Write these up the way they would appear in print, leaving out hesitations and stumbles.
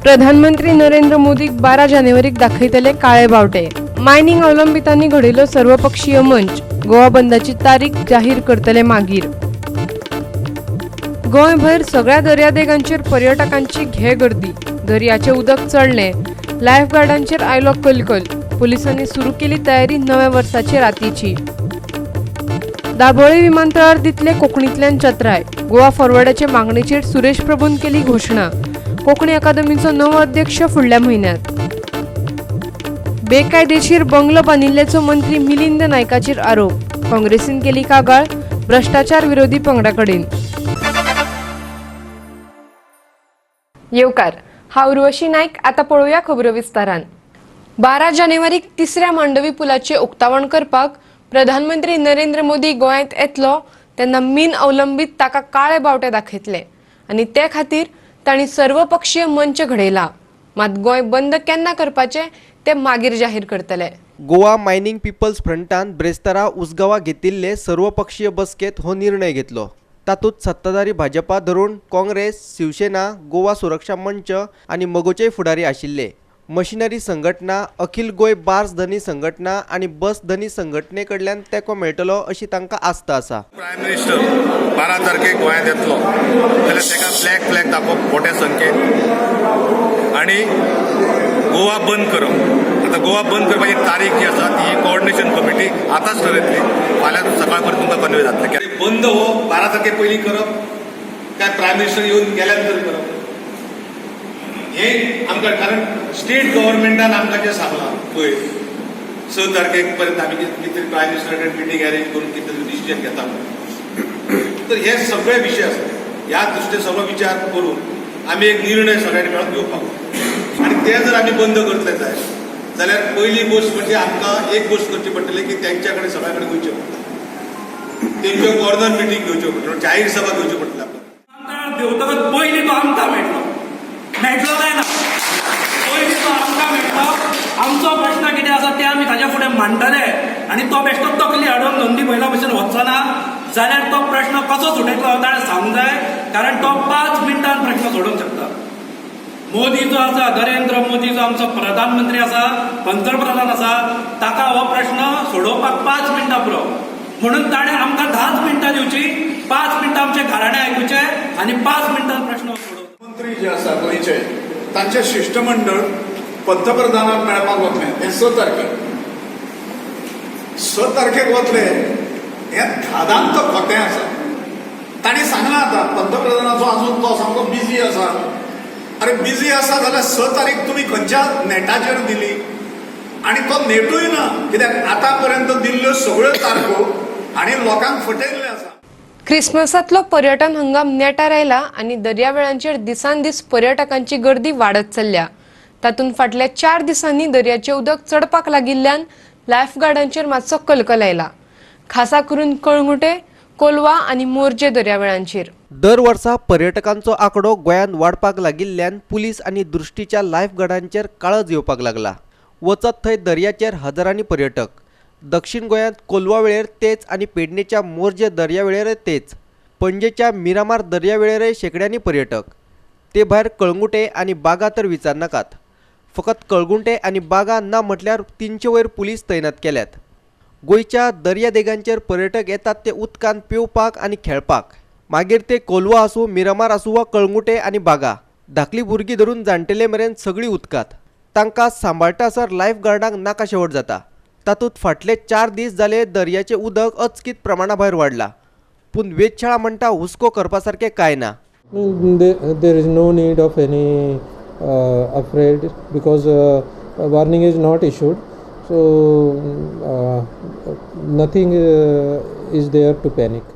प्रधानमंत्री नरेंद्र मोदीक 12 जानेवारीक दाखयतले काळे बावटे। मायनिंग अवलंबितांनी घडिल्लो सर्वपक्षीय मंच गोवा बंदाची तारीख जाहीर करतले मागीर। गोंयभर सगळ्या दर्यादेगांचेर पर्यटकांची घे गर्दी। दर्याचे उदक चडले, लायफगार्डांचेर आयलो कलकल। पुलिसांनी सुरू केली तयारी नव्या वर्साची रातीची। दाबोळे विमानतळार दितले कोंकणीतल्यान चत्राय। गोवा फॉरवर्डाचे मागणेचेर सुरेश प्रभून केली घोषणा। कोंकणी अकादमीचो नवो अध्यक्ष फुडल्या म्हयन्यात। बेकायदेशीर बंगलो बांदिल्ल्याचो मंत्री मिलिंद नायकाचेर आरोप। काँग्रेसीन केली कागाळ भ्रष्टाचार विरोधी पंगडाकडेन। येवकार, हांव उर्वशी नायक। आता पळोवया खबरो विस्तारान। 12 जानेवारीक तिसऱ्या मांडवी पुलाचे उक्तावण करपाक प्रधानमंत्री नरेंद्र मोदी गोंयांत येतलो तेन्ना मीन अवलंबीत ताका काळे बावटे दाखयतले आनी ते खातीर तांणी सर्वपक्षीय मंच घडयला। मात गोंय बंद केन्ना करपाचे ते मागीर जाहीर करतले। गोवा मायनिंग पीपल्स फ्रंटान ब्रेस्तारा उसगांवा घेतिल्ले सर्वपक्षीय बसकेत हो निर्णय घेतलो। तातूंत सत्ताधारी भाजपा धरून काँग्रेस, शिवसेना, गोवा सुरक्षा मंच आनी मगोचेय फुडारी आशिल्ले। मशिनरी संघटना, अखिल गोय बार्स धनी संघटना आनी बस धनी संघटने कडल्यान तेंको मेळटलो अशी तांकां आस्त आसा। प्रायम मिनिस्टर 12 तारखेक गोंयांत येतलो जाल्यार तेका फ्लॅग दाखोवप मोठ्या संख्येन आनी गोवा बंद करप। आता गोवा बंद करपाची तारीख जी आसा ती कोऑर्डिनेशन कमिटी आतांच ठरयतली। फाल्यां सकाळ पर्यंत तुमकां कन्वे जातले। बंद हो 12 तारखे पयलीं करप काय प्रायम मिनिस्टर येवन गेल्यार तरी करप हे आमकां, कारण स्टेट गव्हर्नमेंटान आमकां जें सांगलां पळय 6 तारखेक पर्यंत आमी कितें तरी प्रायम मिनिस्टर कडेन मिटींग अरेंज करून कितें तरी डिसिजन घेता। तर हे सगळे विशय आसा, ह्या दृश्टीन सगळो विचार करून आमी एक निर्णय सगळ्यांनी मेळून घेवपाक। आनी ते जर आमी बंद करतले जाय जाल्यार पयली गोश्ट म्हणजे आमकां एक गोश्ट करची पडटली की तेंच्या कडेन सगळ्या कडेन वयचें पडटा, तेंच्यो कॉर्नर मिटींग घेवच्यो पडटल्यो, जाहीर सभा घेवच्यो पडटल्यो। देवतकच पयलीं तो आमकां मेळटलो काय ना, पयलीं तो आमकां मेळटलो। आमचो प्रश्न कितें आसा ते आमी ताच्या फुडें मांडटले आनी तो बेश्टो तकली हाडून नोंदी बैला भशेन वचचो ना जाल्यार तो प्रश्न कसो सुटयतलो ताणें सांगूंक जाय, कारण तो 5 मिनटान प्रश्न सोडोवंक शकता। मोदी जो आसा, नरेंद्र मोदी जो आमचो प्रधानमंत्री आसा, पंतप्रधान आसा, ताका हो प्रश्न सोडोवपाक 5 मिनटां पुरो। म्हणून ताणें आमकां 10 मिनटां दिवची, 5 मिनटां आमचे घराणे आयकुचे आनी 5 मिनटान प्रश्न सोडोवप। मंत्री जे आसा गोंयचे तांचे शिष्टमंडळ पंतप्रधानाक मेळपाक वतले हे 6 तारखेक। 6 तारखेक वतले हे धादांत खोटें आसा। तांणी सांगलां आतां पंतप्रधानाचो आजून तो सामको बिजी आसा। अरे बिजी आसा जाल्यार 6 तारीख तुमी खंयच्या नेटाचेर दिली आनी तो नेटूय ना, कित्याक आतां पर्यंत दिल्ल्यो सगळ्यो तारखो आनी लोकांक फटयल्ले आसा। क्रिसमसातलो पर्यटन हंगाम नेटार आयला आनी दर्यावेळांचेर दिसान दीस पर्यटकांची गर्दी वाडत चल्ल्या। तातूंत फाटल्या 4 दिसांनी दर्याचें उदक चडपाक लागिल्ल्यान लायफगार्डांचेर मातसो कलकल आयला, खासा करून कळंगुटे, कोलवा आनी मोरजे दर्यावेळांचेर। दर वर्सा पर्यटकांचो आंकडो गोंयांत वाडपाक लागिल्ल्यान पुलीस आनी दृश्टीच्या लायफगार्डांचेर काळज येवपाक लागला। वचत थंय दर्याचेर हजारांनी पर्यटक। दक्षिण गोंयांत कोलवा वेळेर तेच आनी पेडणेच्या मोरजे दर्यावेळेर तेच। पणजेच्या मिरामार दर्यावेळेरय शेकड्यांनी पर्यटक। ते भायर कळंगुटे आनी बागा तर विचारनाकात। फकत कळंगुटे आनी बागा ना म्हटल्यार 300 वयर पुलीस तैनात केल्यात। गोंयच्या दर्यादेगांचेर पर्यटक येतात ते उदकांत पेवपाक आनी खेळपाक। मागीर ते कोलवा आसूं, मिरामार आसूं वा कळंगुटे आनी बागा, धाकली भुरगीं धरून जाण्टेले मेरेन सगळीं उदकांत। तांकां सांबाळटासर लायफगार्डांक नाका शेवट जाता। तातूंत फाटले 4 दीस जाले दर्याचें उदक अचकीत प्रमाणा भायर वाडलां, पूण वेधशाळा म्हणटा हुस्को करपा सारकें कांय ना। There is no need of any afraid because warning is not issued, so nothing is there to panic.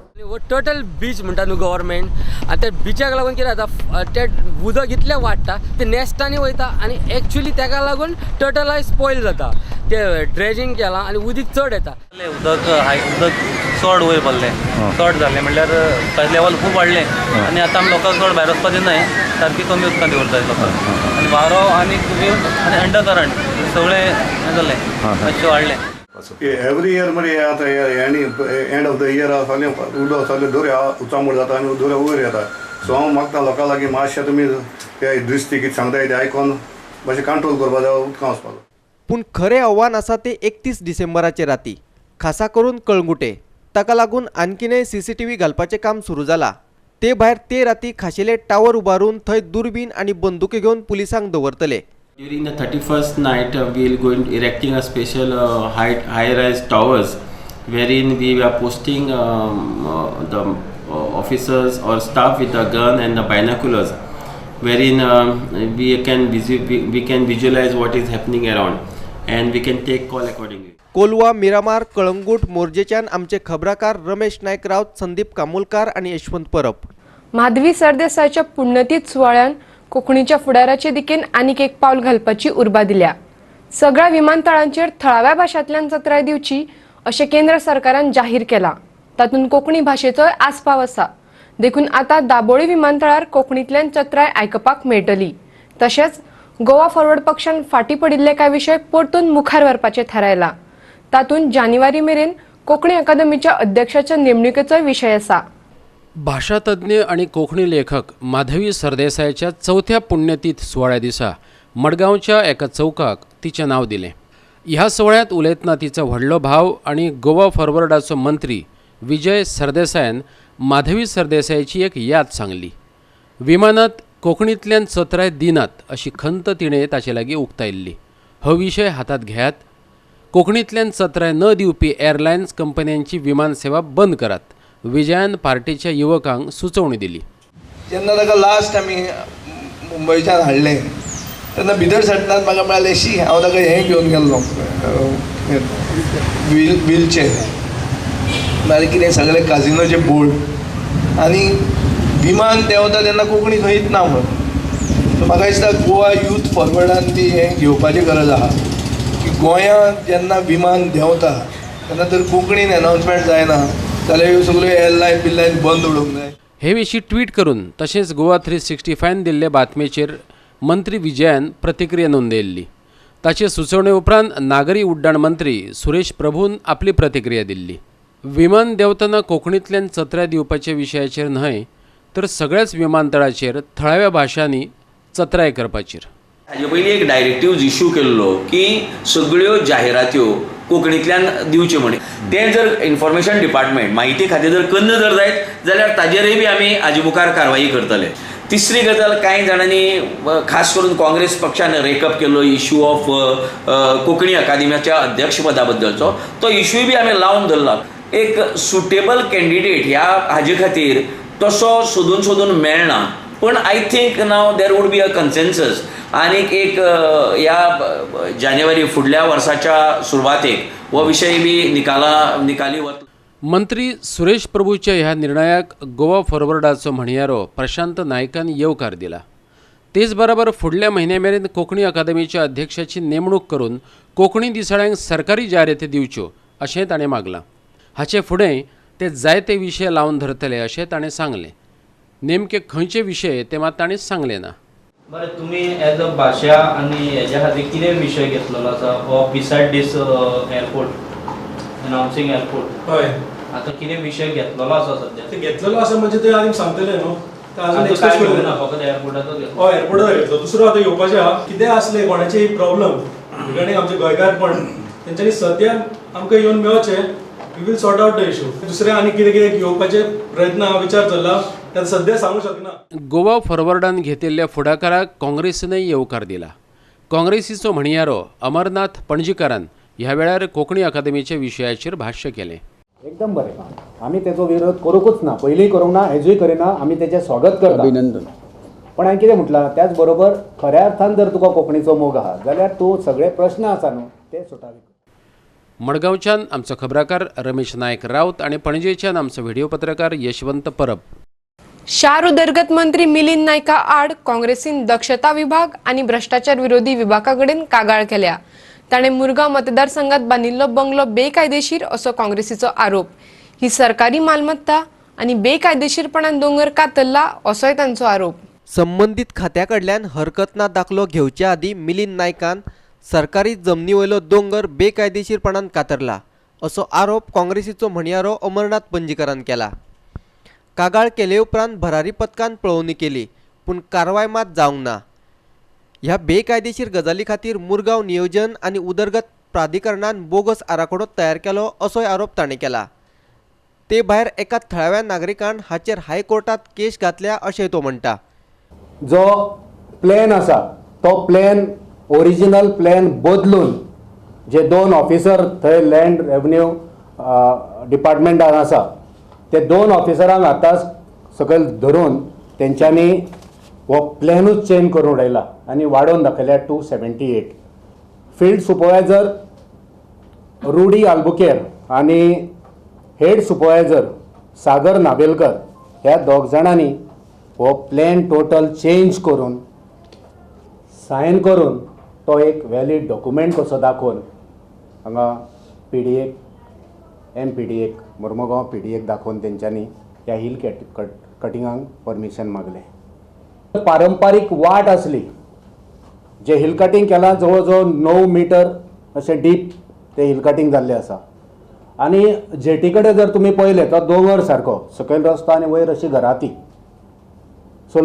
Total beach म्हणटा न्हू गव्हर्मेंट, आनी त्या बिचाक लागून कितें जाता ते उदक इतलें वाडटा ते नेस्टांनी वयता आनी एक्चुअली ताका लागून टर्टलाय स्पॉयल जाता। ते ड्रेजिंग केलां आनी उदीक चड येता। उदक चड वयर पडलें, चड जालें म्हणल्यार लेवल खूब वाडलें आनी आतां आमी लोकांक चड भायर वचपाक दिनाय, सारकी कमी उदकान दवरताय लोकांक। आनी वारो आनी आनी अंडर करंट सगळें हें जालें, मातशें वाडलें। एवरी इयर म्हणजे आता एंड ऑफ द इयर उदक सगळें दोऱ्या उचामूळ जाता आनी दोऱ्या वयर येता, सो हांव मागता लोकां लागीं मातशें तुमी ते दुस्ती कितें सांगताय तें आयकोन मातशें कंट्रोल करपा जाय उदकां वचपाक. पूण खरें आव्हान आसा ते 31 डिसेंबराचे राती, खासा करून कळंगुटे. ताका लागून आणखीनय CCTV घालपाचें काम सुरू जालां. ते भायर ते राती खाशेले टावर उबारून थंय दुर्बीन आनी बंदुके घेवन पुलिसांक दवरतले. During the 31st night, we will going erecting a special high-rise towers, wherein we are posting the officers or staff with a gun and the binoculars, wherein we can visualize what is happening around, and we can take call accordingly. Kolwa, Miramar, Calangute, मोर्जेच्यान आमचे खबराकार रमेश नायक रावत, संदीप कामुलकार आणि यशवंत परब. माधवी सरदेसाईच्या पुण्यतीथ सुवाळ्यान कोंकणीच्या फुडाराचे दिकेन आनीक एक पावल घालपाची उर्बा दिल्या. सगळ्या विमानतळांचेर थळाव्या भाशांतल्यान चत्राय दिवची अशें केंद्र सरकारान जाहीर केला. तातूंत कोंकणी भाशेचोय आस्पाव आसा. देखून आता दाबोळी विमानतळार कोंकणींतल्यान चत्राय आयकपाक मेळटली. तशेंच गोवा फॉरवर्ड पक्षान फाटीं पडिल्ले कांय विशय परतून मुखार व्हरपाचें थारायला. तातूंत जानेवारी मेरेन कोंकणी अकादमीच्या अध्यक्षाच्या नेमणुकेचोय विशय आसा. भाषातज्ञ आणि कोंकणी लेखक माधवी सरदेसाईच्या 4थ्या पुण्यतीथ सुवाळ्या दिसा मडगांवच्या एका चौकाक तिचें नांव दिलें. ह्या सुवाळ्यांत उलयतना तिचो व्हडलो भाव आणि गोवा फॉरवर्डाचो मंत्री विजय सरदेसायान माधवी सरदेसाईची एक याद सांगली. विमानांत कोंकणींतल्यान चत्राय दिनात अशी खंत तिणें ताचे लागीं उक्तायल्ली. हो विशय हातांत घेयात. कोंकणींतल्यान चत्राय न दिवपी एअरलायन्स कंपन्यांची विमान सेवा बंद करात. विजयान पार्टीच्या युवकांक सुचोवणी दिली. जेन्ना ताका लास्ट आमी मुंबयच्यान हाडलें तेन्ना भितर सरतना म्हाका म्हळ्यालें शी हांव ताका हें घेवन गेल्लो व्हीलचेर म्हळ्यार कितें सगळे काजिनोचे बोर्ड आनी विमान देंवता तेन्ना कोंकणी खंयच ना म्हणून. सो म्हाका दिसता गोवा यूथ फॉरवर्डान ती हें घेवपाची गरज आहा की गोंयांत जेन्ना विमान देंवता तेन्ना तर कोंकणीन अनाउन्समेंट जायना जाल्यार ह्यो सगळ्यो एअरलायन बिल्लायन बंद उडोवंक जाय. हे विशीं ट्वीट करून तशेंच गोवा 365 दिल्ले बातमेचेर मंत्री विजयान प्रतिक्रिया नोंदयल्ली. ताचे सुचोवणे उपरांत नागरी उड्डाण मंत्री सुरेश प्रभून आपली प्रतिक्रिया दिल्ली. विमान देंवतना कोंकणींतल्यान चत्राय दिवपाच्या विशयाचेर न्हय तर सगळ्याच विमानतळाचेर थळाव्या भाशांनी चत्राय करपाचेर. हाजे पयलीं एक डायरेक्टिव्ह इश्यू केल्लो की सगळ्यो जाहिरात्यो कोंकणींतल्यान दिवच्यो म्हण. तें जर इन्फॉर्मेशन डिपार्टमेंट माहिती खातें जर कन्न जर जायत जाल्यार ताजेरय बी आमी हाजे मुखार कारवाई करतले. तिसरी गजाल कांय जाणांनी खास करून काँग्रेस पक्षान रेकअप केल्लो इश्यू ऑफ कोंकणी अकादेमीच्या अध्यक्षपदा बद्दलचो तो इश्यूय बी आमी लावन धरला. एक सुटेबल कॅन्डिडेट ह्या हाजे खातीर तसो सोदून मेळना. पण I think now there would be a consensus आनीक एक ह्या जानेवारी फुडल्या वर्साच्या सुरवातेक हो विशय बी निकाली वतलो. मंत्री सुरेश प्रभूच्या ह्या निर्णयाक गोवा फॉरवर्डाचो म्हणयारो प्रशांत नायकान येवकार दिला. तेच बरोबर फुडल्या म्हयन्या मेरेन कोंकणी अकादमीच्या अध्यक्षाची नेमणूक करून कोंकणी दिसाळ्यांक सरकारी जायराती दिवच्यो अशें ताणें मागलां. हाचे फुडें ते जायते विशय लावन धरतले अशें ताणें सांगलें. नेमके खंयचे विशय ते मात ताणें सांगले ना. बरें, तुमी एज अ भाशा आनी हेज्या खातीर कितें विशय घेतलेलो आसा हो बिसायड दीस एअरपोर्ट अनाउन्सिंग एअरपोर्ट? हय, आतां कितें विशय घेतलेलो आसा सद्या? ते घेतलेलो आसा म्हणजे ते आनी सांगतले न्हू. फकत एअरपोर्टाचो घेतलो. हय, एअरपोर्टाचो घेतलो. दुसरो आतां येवपाचें आहा. कितें आसलें कोणाचेय प्रॉब्लम ठिकाणी आमचे गोंयकारपण तेंच्यांनी सद्या आमकां येवन मेळचें. We will sort out the issue. दुसरें आनी कितें घेवपाचे प्रयत्न विचार चल्ला ते सद्या सांगूं शकना. गोवा फॉरवर्डान घेतिल्ल्या फुडाकाराक काँग्रेसीनय येवकार दिला. काँग्रेसीचो म्हणयारो अमरनाथ पणजीकारान ह्या वेळार कोंकणी अकादमीच्या विशयाचेर भाश्य केलें. एकदम बरें. आमी तेचो विरोध करूंकूच ना, पयलींय करूंक ना, हेजूय करिना. आमी तेचें स्वागत करता, अभिनंदन. पण हांवें कितें म्हटलां त्याच बरोबर खऱ्या अर्थान जर तुका कोंकणीचो मोग आहा जाल्यार तूं सगळे प्रश्न आसा न्हू ते सुटावे. मडगांवच्यान आमचो खबराकार रमेश नायक रावत आणि पणजेच्यान आमचो व्हिडिओ पत्रकार यशवंत परब. शार उदरगत मंत्री मिलिंद नायका आड काँग्रेसीन दक्षता विभाग आणि भ्रष्टाचार विरोधी विभागाकडेन कागाळ केल्या. ताणें मुरगांव मतदारसंघात बांदिल्लो बंगलो बेकायदेशीर असो काँग्रेसीचो आरोप. ही सरकारी मालमत्ता आणि बेकायदेशीरपणान दोंगर कातरला असोय तांचो आरोप. संबंधित खात्याकडल्यान हरकतना दाखलो घेवच्या आदी मिलिंद नायकान सरकारी जमनी वयलो दोंगर बेकायदेशीरपणान कातरला असो आरोप काँग्रेसीचो म्हणयारो अमरनाथ पणजीकारान केला. कागाळ केले उपरांत भरारी पथकान पळवणी केली पूण कारवाय मात जावंक ना. ह्या बेकायदेशीर गजाली खातीर मुरगांव नियोजन आनी उदरगत प्राधिकरणान बोगस आराखडो तयार केलो असोय आरोप ताणें केला. ते भायर एका थळाव्या नागरिकान हाचेर हायकोर्टात केस घातल्या अशेंय तो म्हणटा. जो प्लॅन आसा तो प्लॅन ओरिजिनल प्लॅन बदलून जे 2 ऑफिसर थंय लँड रेवन्यू डिपार्टमेंटान आसा ते 2 ऑफिसरांक आतां सकयल धरून तेंच्यांनी हो प्लॅनूच चेंज करून उडयला आनी वाडोवन दाखयल्या 278. फील्ड सुपरवायझर रुडी आल्बुकेर आनी हेड सुपरवायझर सागर नाबेलकर ह्या 2 जाणांनी हो प्लॅन टोटल चेंज करून सायन करून तो एक वॅलीड डॉक्युमेंट कसो दाखोवन हांगा PDA MPDA मुर्मुगांव PDA दाखोवन तेंच्यांनी ह्या हिल कटिंगांक परमिशन मागलें. पारंपारीक वाट आसली जे हिल कटिंग केलां जवळ जवळ 9 मीटर अशें डीप ते हिल कटिंग जाल्लें आसा आनी जेटी कडेन जर तुमी पळयलें तो दोंगर सारको सकयल रस्तो आनी वयर अशी घराती. सो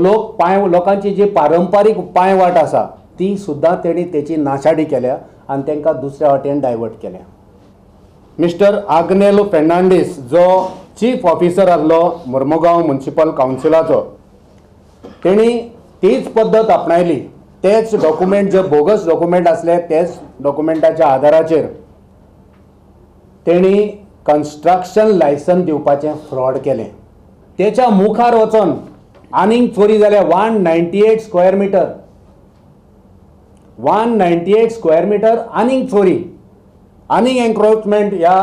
लोकांची जी पारंपारीक पांय वाट आसा ती सुद्दां तेणी तेची नाशाडी केल्या आनी तांकां दुसऱ्या वाटेन डायवर्ट केल्या. मिस्टर आग्नेलो फेर्नांडीस जो चीफ ऑफिसर आसलो मुर्मुगांव म्युनिसिपल कावन्सिलाचो तेणी तीच पद्दत आपणायली. तेच डॉक्युमेंट जे बोगस डॉक्युमेंट आसले तेच डॉक्युमेंटाच्या आधाराचेर तेणी कन्स्ट्रक्शन लायसन दिवपाचें फ्रॉड केलें. तेच्या मुखार वचोन आनीक चोरी जाल्या 198 स्क्वेअर मिटर 198 स्क्वेअर मिटर आनीक चोरी आनीक एन्क्रोचमेंट ह्या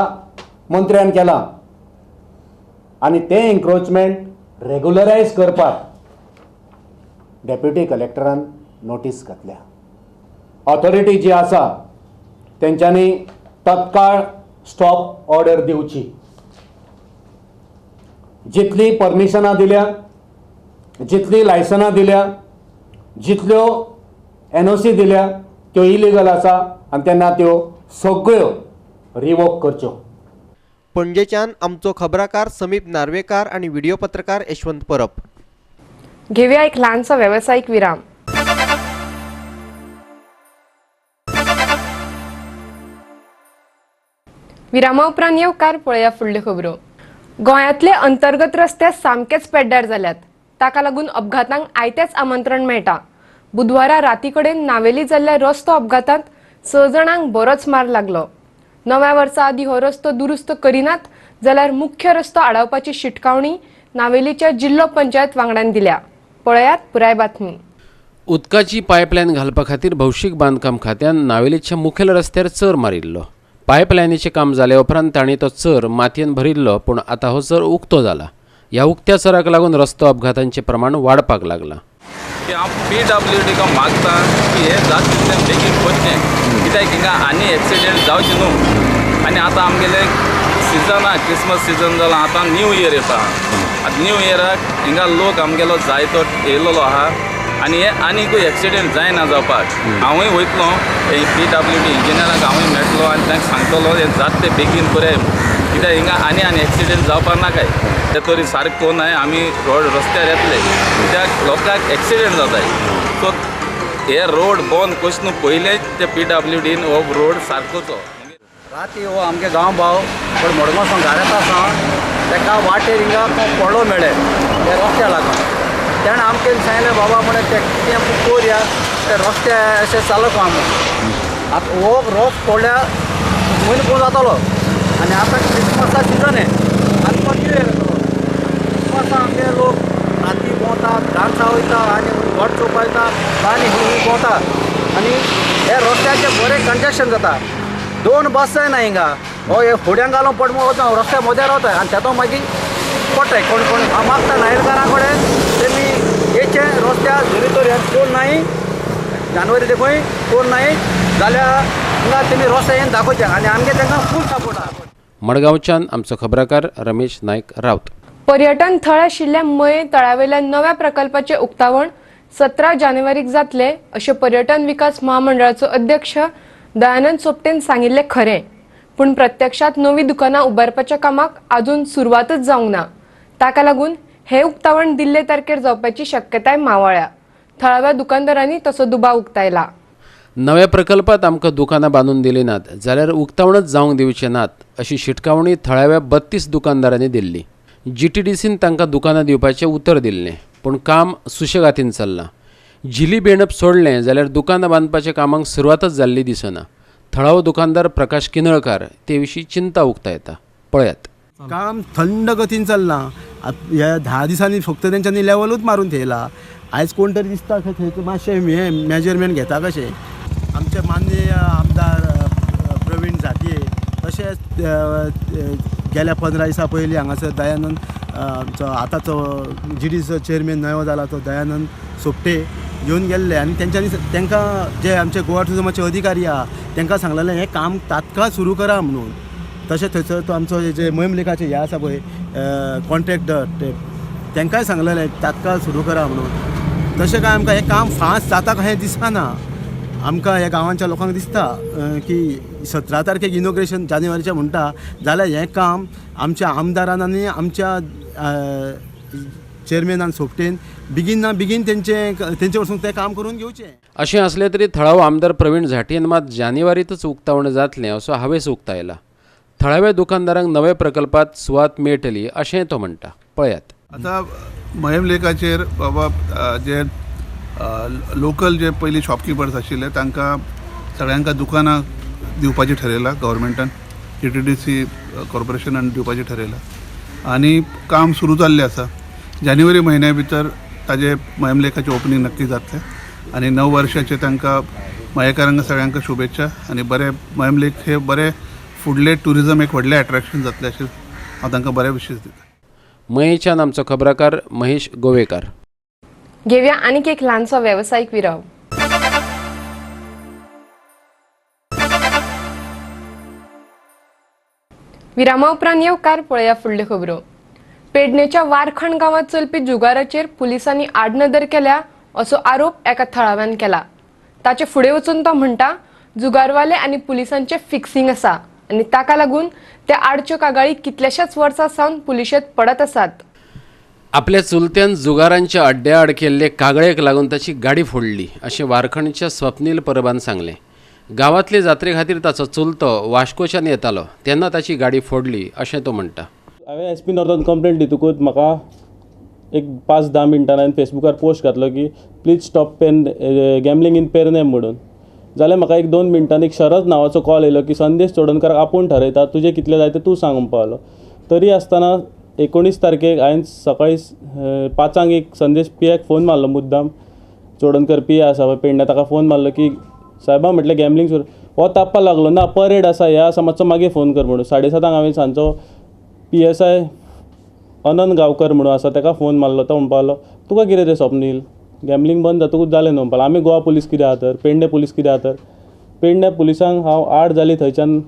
मंत्र्यान केला आनी ते एन्क्रोचमेंट रेग्युलरायज करपाक डेप्युटी कलेक्टरान नोटीस घातल्या. ऑथॉरिटी जी आसा तेंच्यांनी तत्काळ स्टॉप ऑर्डर दिवची. जितली परमिशनां दिल्या जितली लायसनां दिल्या जितल्यो NOC दिल्या त्यो इलिगल आसा आनी तेन्ना त्यो सगळ्यो रिवोक करच्यो. पणजेच्यान आमचो खबराकार समीप नार्वेकार आनी व्हिडिओ पत्रकार यशवंत परब. घेऊया एक ल्हानसो व्यावसायिक विराम. विरामा उपरांत येवकार पळया फुडल्यो खबरो. गोंयांतले अंतर्गत रस्ते सामकेच पेड्ड्यार जाल्यात. ताका लागून अपघातांक आयतेच आमंत्रण मेळटा. बुधवारा राती कडेन नावेली जाल्ल्या रस्तो अपघातांत 6 जाणांक बरोच मार लागलो. नव्या वर्सा आदीं हो रस्तो दुरुस्त करिनात जाल्यार मुख्य रस्तो आडावपाची शिटकावणी नावेलीच्या जिल्लो पंचायत वांगड्यान दिल्या. पळयात पुराय बातमी. उदकाची पायपलायन घालपा खातीर भौशीक बांदकाम खात्यान नावेलीच्या मुखेल रस्त्यार चर मारिल्लो. पायपलायनीचें काम जाले उपरांत तांणी तो चर मातयेन भरिल्लो पूण आतां हो चर उक्तो जाला. ह्या उक्त्या चराक लागून रस्तो अपघातांचें प्रमाण वाडपाक लागलां. हांव PWD का मागता की हे जात तितलें बेगीन करचें कित्याक हिंगा आनी एक्सिडेंट जावचे न्हू. आनी आतां आमगेले सिजन आहा क्रिसमस सिजन जाला आतां न्यू इयर येता. आतां न्यू इयराक हिंगा लोक आमगेलो जायतो येयलेलो आहा आनी हे आनीकूय एक्सिडेंट जायना जावपाक. हांवूय वयतलो PWD इंजिनियराक हांवूय मेळटलो आनी तांकां सांगतलो हे जात ते बेगीन कराय कित्याक हिंगा आनी एक्सिडेंट जावपाक नाकाय. ते तरी सारकें कोनाय आमी रोड रस्त्यार येतले कित्याक लोकांक एक्सिडेंट जाताय. सो हे रोड बंद करून पयलेच ते PWDन हो रोड सारकोचो. राती हो आमगे गांव भाव पण मडगांव सावन घरा येता सावन ताका वाटेर हिंगा पडलो मेळ्ळे ते रस्त्या लागून. तेणें आमकां सांगलें बाबा म्हळ्यार ते कितें कोरया ते रस्ते अशें चलप आमी. आतां हो रोस पडल्या म्हयनो कोण जातालो आनी आतां क्रिसमसा सिजन आनी तो न्यू इयर येतलो. क्रिसमसा आमगे लोक राती भोंवतात डान्सा वयता आनी घोट चोवपा वयता आनी हूं भोंवतात आनी हे रस्त्याचें बरें कंजेशन जाता. 2 बस जायना हिंगा हो हे फुड्यांक घालून पडमो वचना रस्त्या मदें रावताय आनी तेतून मागीर पडटाय कोण कोण. हांव मागता नायरकारा कडेन तेमी येचे रस्त्या जरी तर हे कोण नाय जानवरी देखूय कोण नाय जाल्यार हिंगा तेमी रस्ते येवन दाखोवचे आनी आमगे तांकां फूल सपोर्ट आहा. मडगांवच्यान आमचो खबराकार रमेश नायक रावत. पर्यटन थळ आशिल्ल्या मये तळावेल्या नव्या प्रकल्पाचे उक्तावण 17 जानेवारीक जातले अशें पर्यटन विकास महामंडळाचो अध्यक्ष दयानंद सोपटेन सांगिल्लें खरें. पूण प्रत्यक्षात नवी दुकानां उबारपाच्या कामाक अजून सुरवातच जावंक ना. ताका लागून हे उक्तावण दिल्ले तारखेर जावपाची शक्यताय मावळ्या. थळाव्या दुकानदारांनी तसो दुबाव उक्तायला. नव्या प्रकल्पात आमकां दुकानां बांदून दिली नात जाल्यार उक्तावणच जावंक दिवचे नात अशी शिटकावणी थळाव्या 32 दुकानदारांनी दिल्ली. GTDCन तांकां दुकानां दिवपाचें उतर दिल्लें, पूण काम सुशेगातीन चल्लां. झिली बेणप सोडलें जाल्यार दुकानां बांदपाच्या कामांक सुरवातच जाल्ली दिसना. थळावो दुकानदार प्रकाश किनळकार ते विशीं चिंता उक्तायता. पळयात. काम थंड गतीन चल्लां. ह्या 10 दिसांनी फक्त तेंच्यांनी लेवलूच मारून थेयला. आयज कोण तरी दिसता थंय मातशें हे मेजरमेंट घेता कशें. आमचे माननीय आमदार प्रवीण झांटये तशेंच गेल्या 15 दिसां पयलीं हांगासर दयानंद आमचो आतांचो GDCचो चेअरमॅन नवो जाला तो दयानंद सोपटे घेवन गेल्ले आनी तेंच्यांनी तांकां जे आमचे गोवा टुरिजमाचे अधिकारी आहा तांकां सांगलेलें हें काम तात्काळ सुरू करा म्हणून. तशें थंयसर तो आमचो जे मोहीम लेखाचे हे आसा पळय कॉन्ट्रॅक्टर तांकांय सांगलेलें तात्काळ सुरू करा म्हणून. तशें काय आमकां हें काम फास्ट जाता कशें दिसना. आमकां ह्या गांवांच्या लोकांक दिसता की 17 तारखेक इनॉग्रेशन जानेवारीचें म्हणटा जाल्यार हें काम आमच्या आमदारान आनी आमच्या चेअरमॅनान सोपटेन बेगीन ना बेगीन तेंचे वरसून तें काम करून घेवचें. अशें असलें तरी थळावो आमदार प्रवीण झांटयेन मात जानेवारीतच उक्तावण जातलें असो हावेस उक्तायला. थळाव्या दुकानदारांक नव्या प्रकल्पात सुवात मेळटली अशें तो म्हणटा. पळयात. आता मोहीम लेखाचेर बाबा जे लोकल जे पयलीं शॉपकिपर्स आशिल्ले तांकां सगळ्यांका दुकानां दिवपाचें ठरयलां गव्हर्मेंटान. GTDC कॉर्पोरेशनान दिवपाचें ठरयलां आनी काम सुरू जाल्लें आसा. जानेवारी म्हयन्या भितर ताजे मोहीम लेखाचें ओपनिंग नक्की जातलें आनी नव वर्साचे तांकां मयेकारांक सगळ्यांक शुभेच्छा आनी बरे मोहीम लेख हे बरे फुडले टुरिजम एक व्हडलें अट्रॅक्शन जातलें अशें हांव तांकां बरे विशीस दिता. मयेच्यान आमचो खबराकार महेश गोवेकार. घेवया आनीक एक ल्हानसो वेवसायीक विराम. विरामा उपरांत येवकार पळया फुडल्यो खबरो. पेडणेच्या वारखण गांवांत चलपी जुगाराचेर पुलिसांनी आडनदर केल्या असो आरोप एका थळाव्यान केला. ताचे फुडें वचून तो म्हणटा जुगारवाले आनी पुलिसांचे फिक्सिंग आसा आनी ताका लागून ते आडच्यो कागाळी कितलेशेच वर्सां सावन पुलिशेंत पडत आसात. आपल्या चुलत्यान जुगारांच्या अड्ड्या आड केल्ले कागळेक लागून ताची गाडी फोडली अशें वारखणच्या स्वप्नील परबान सांगलें. गांवांतले जात्रे खातीर ताचो चुलतो वास्कोच्यान येतालो तेन्ना ताची गाडी फोडली अशें तो म्हणटा. हांवें SP नॉर्थान कंप्लेंट दितकूच म्हाका एक 5-10 मिनटान हांवें फेसबुकार पोस्ट घातलो की please stop gambling in Pernem म्हणून. जाल्यार म्हाका एक 2 मिनटांनी एक शरद नांवाचो कॉल येयलो की संदेश चोडणकर आपूण ठरयता तुजें कितलें जाय तें तूं सांग म्हणपा लागलो. तरी आसतना 19 तारखेक हांवें सकाळीं 5 एक संदेश पियाक फोन मारलो मुद्दाम. चोडणकर पिया आसा पळय पेडण्या ताका फोन मारलो की सायबा म्हटलें गॅमलिंग सुरू. हो तापपाक लागलो ना परेड आसा हें आसा मातसो मागीर फोन कर म्हणून. 7:30 हांवें सांजचो PSI अनंत गांवकर म्हणून आसा ताका फोन मारलो. तो म्हणपा लागलो तुका कितें तें स्वप्नील गॅमलिंग बंद जातकूच जालें न्हू म्हणपाक. आमी गोवा पुलीस कितें आहा तर पेडणे पुलीस कितें आहा तर. पेडणे पुलिसांक हांव 8 जाली थंयच्यान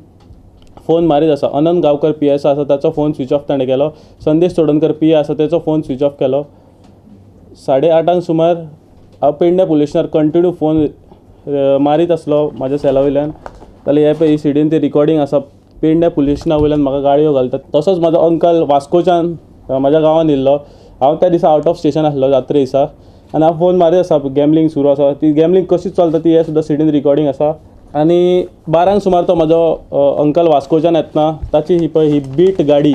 फोन मारीत आसा. अनंत गांवकर PSI आसा ताचो फोन स्विच ऑफ ताणें केलो. संदेश चोडणकर PA आसा ताचो फोन स्विच ऑफ केलो. 8:30 सुमार हांव पेडणे पुलीस स्टेशनार कंटिन्यू फोन मारीत आसलो म्हाज्या सेला वयल्यान. जाल्यार हे पळय ही सिडीन ती रिकॉर्डिंग आसा. पेडणे पुलीस स्टेशना वयल्यान म्हाका गाडयो घालतात. तसोच म्हाजो अंकल वास्कोच्यान म्हाज्या गांवांत येयल्लो. हांव त्या दिसा आउट ऑफ स्टेशन आसलो जात्रे दिसा आनी हांव फोन मारीत आसा गॅमलिंग सुरू आसा. ती गॅमलिंग कशी चलता ती हे सुद्दां सिडीन रिकॉर्डिंग आसा. आनी 12 सुमार तो म्हाजो अंकल वास्कोच्यान येतना ताची ही पळय ही बीट गाडी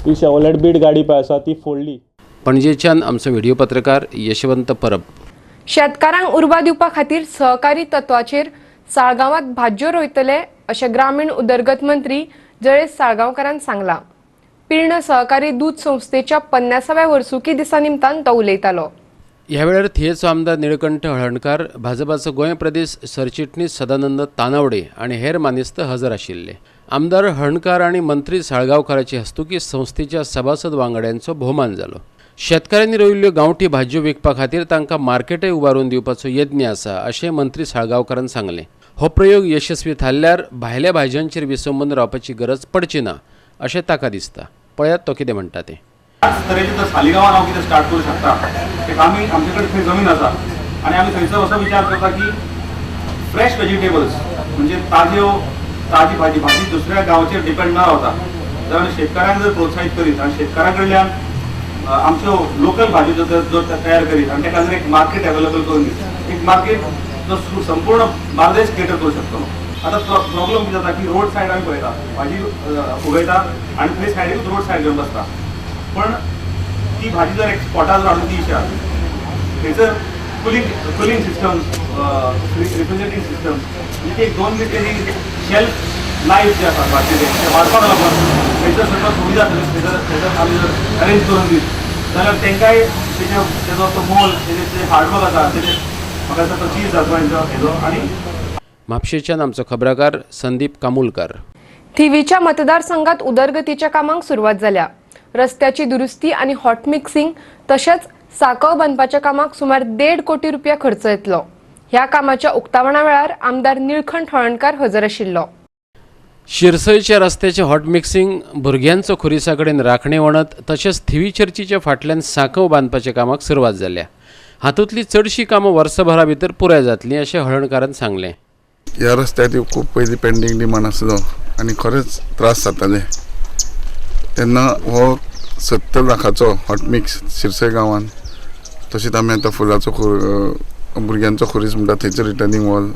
ही शेवलेट बीट गाडी पळय आसा ती फोडली. पणजेच्यान आमचो व्हिडिओ पत्रकार यशवंत परब. शेतकारांक उर्बा दिवपा खातीर सहकारी तत्वाचेर साळगांवांत भाज्यो रोयतले अशें ग्रामीण उदरगत मंत्री जयेश साळगांवकारान सांगलां. पिर्ण सहकारी दूध संस्थेच्या 50व्या वर्सुकी दिसा निमतान तो उलयतालो. ह्या वेळार थियेचो आमदार निळकंठ हळर्णकार, भाजपाचो गोंय प्रदेश सरचिटणीस सदानंद तानावडे आनी हेर मानेस्त हजर आशिल्ले. आमदार हळर्णकार आनी मंत्री साळगांवकाराचे हस्तुकी संस्थेच्या सभासद वांगड्यांचो भोवमान जालो. शेतकाऱ्यांनी रोयिल्ल्यो गांवठी भाज्यो विकपा खातीर तांकां मार्केटय उबारून दिवपाचो यत्न आसा अशें मंत्री साळगांवकारान सांगलें. हो प्रयोग यशस्वी थारल्यार भायल्या भाज्यांचेर विसंबून रावपाची गरज पडची ना अशें ताका दिसता. पळयात तो कितें म्हणटा तें. तरेचे जर सालिगांवान हांव कितें स्टार्ट करूं शकता एक आमी आमचे कडेन थंय जमीन आसा आनी आमी थंयसर असो विचार करता की फ्रेश व्हेजिटेबल्स म्हणजे ताजी भाजी दुसऱ्या गांवचेर डिपेंड न रावता. जाल्यार शेतकाऱ्यांक जर प्रोत्साहीत करीत आनी शेतकारां कडल्यान आमच्यो लोकल भाजयो जो तयार करीत आणि ताका जर एक मार्केट अवेलेबल करून दित, एक मार्केट जो संपूर्ण बार्देश केटर करू शकतो. आता प्रॉब्लेम कितें जाता की रोड सायड आमी पळयता भाजी उगयता आनी थंय सायडीकूच रोड सायड घेवन बसता, पण ती भाजी जर एक स्पॉटार हाडून दिवशात, थंयसर कुलिंग सिस्टम, रिफ्रिजरेटिंग सिस्टम, म्हणजे एक 2 मिनटांनी शेल्फ लाईफ जे आसा भाजयेचे ते वाडपाक लागून थंयसर सगळ्यो सुविधा थंयसर आमी जर अरेंज करून दीत जाल्यार तेंकाय तेजो तो मोल तेजे हार्डवर्क आसा तेजे म्हाका दिसता तो चीज जातलो हेजो. आणि म्हापशेच्यान आमचो खबराकार संदीप कामुलकर. थिवीच्या मतदारसंघात उदरगतीच्या कामांक सुरुवात जाल्या. रस्त्याची दुरुस्ती आणि हॉट मिक्सिंग तशेंच साकव बांदपाच्या कामाक सुमार 1.5 कोटी रुपया खर्च येतलो. ह्या कामाच्या उक्तावणा वेळार आमदार निळकंठ हळणकार हजर आशिल्लो. शिरसयच्या रस्त्याचे हॉट मिक्सिंग, भुरग्यांचो खुरिसा कडेन राखणे वणत तशेंच थिवी चर्चीच्या फाटल्यान साकव बांदपाच्या कामाक सुरवात जाल्या. हातूंतली चडशीं कामां वर्सभरा भितर पुराय जातलीं अशें हळणकारान सांगलें. ह्या रस्त्याची खूब पयलीं पेंडींग डिमांड आसलो आनी खरेंच त्रास जाताले. तेन्ना हो 70 लाखाचो हॉट मिक्स शिरसय गांवांत, तशेंच आमी आतां फुलाचो भुरग्यांचो खुरीस म्हणटा थंयचो रिटर्निंग वॉल,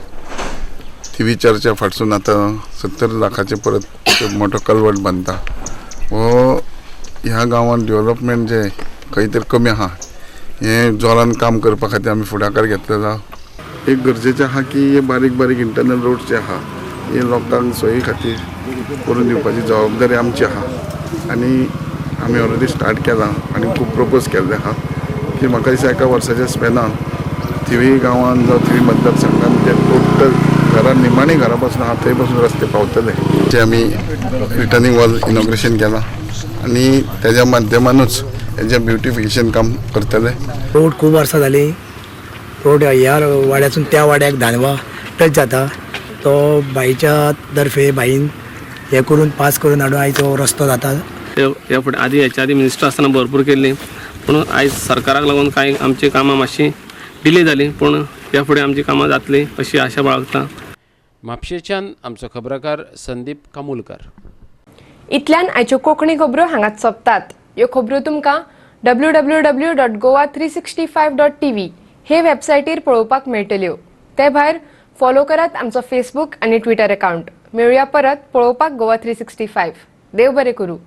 थिवी चर्च्या फाटसून आतां 70 लाखाचे परत मोठो कल्वट बांदता. हो ह्या गांवांत डेव्हलपमेंट जे खंय तरी कमी आहा हें जोरान काम करपा खातीर आमी फुडाकार घेतलेलो आहा. एक गरजेचें आहा की हे बारीक बारीक इंटरनल रोड्स जे आहा हे लोकांक सोयी खातीर करून दिवपाची जबाबदारी आमची आहा आनी आमी ऑलरेडी स्टार्ट केलां आनी खूब प्रपोज केल्ले आहा की म्हाका दिसता एका वर्साच्या स्पॅनान थिवी गांवांत जावं थिवी मतदारसंघांत जे टोटल घरां निमाणी घरा पासून आहा थंय पासून रस्ते पावतले. जे आमी रिटर्निंग वॉल इनॉग्रेशन केलां आनी तेज्या माध्यमानूच हेजें ब्युटिफिकेशन काम करतले. रोड खूब वर्सां जाली. रोड ह्या वाड्यासून त्या वाड्याक धानवा टच जाता. तो बाईच्या तर्फे बाईन हे करून पास करून हाडून आयज हो रस्तो जाता. ह्या फुडें आदी हेच्या आदी मिनिस्टर आसतना भरपूर केल्ली, पूण आयज सरकाराक लागून कांय आमची कामां मातशी डिले जाली, पूण ह्या फुडें आमची कामां जातली अशी आशा बाळगता. म्हापशेच्यान आमचो खबराकार संदीप कामुलकर. इतल्यान आयच्यो कोंकणी खबरो हांगाच सोंपतात. ह्यो खबरो तुमकां www.goa365.tv हे वेबसायटीर पळोवपाक मेळटल्यो. ते भायर फॉलो करात आमचो फेसबूक आनी ट्विटर अकाउंट. मेळुया परत पळोवपाक गोवा 365. देव बरें करूं.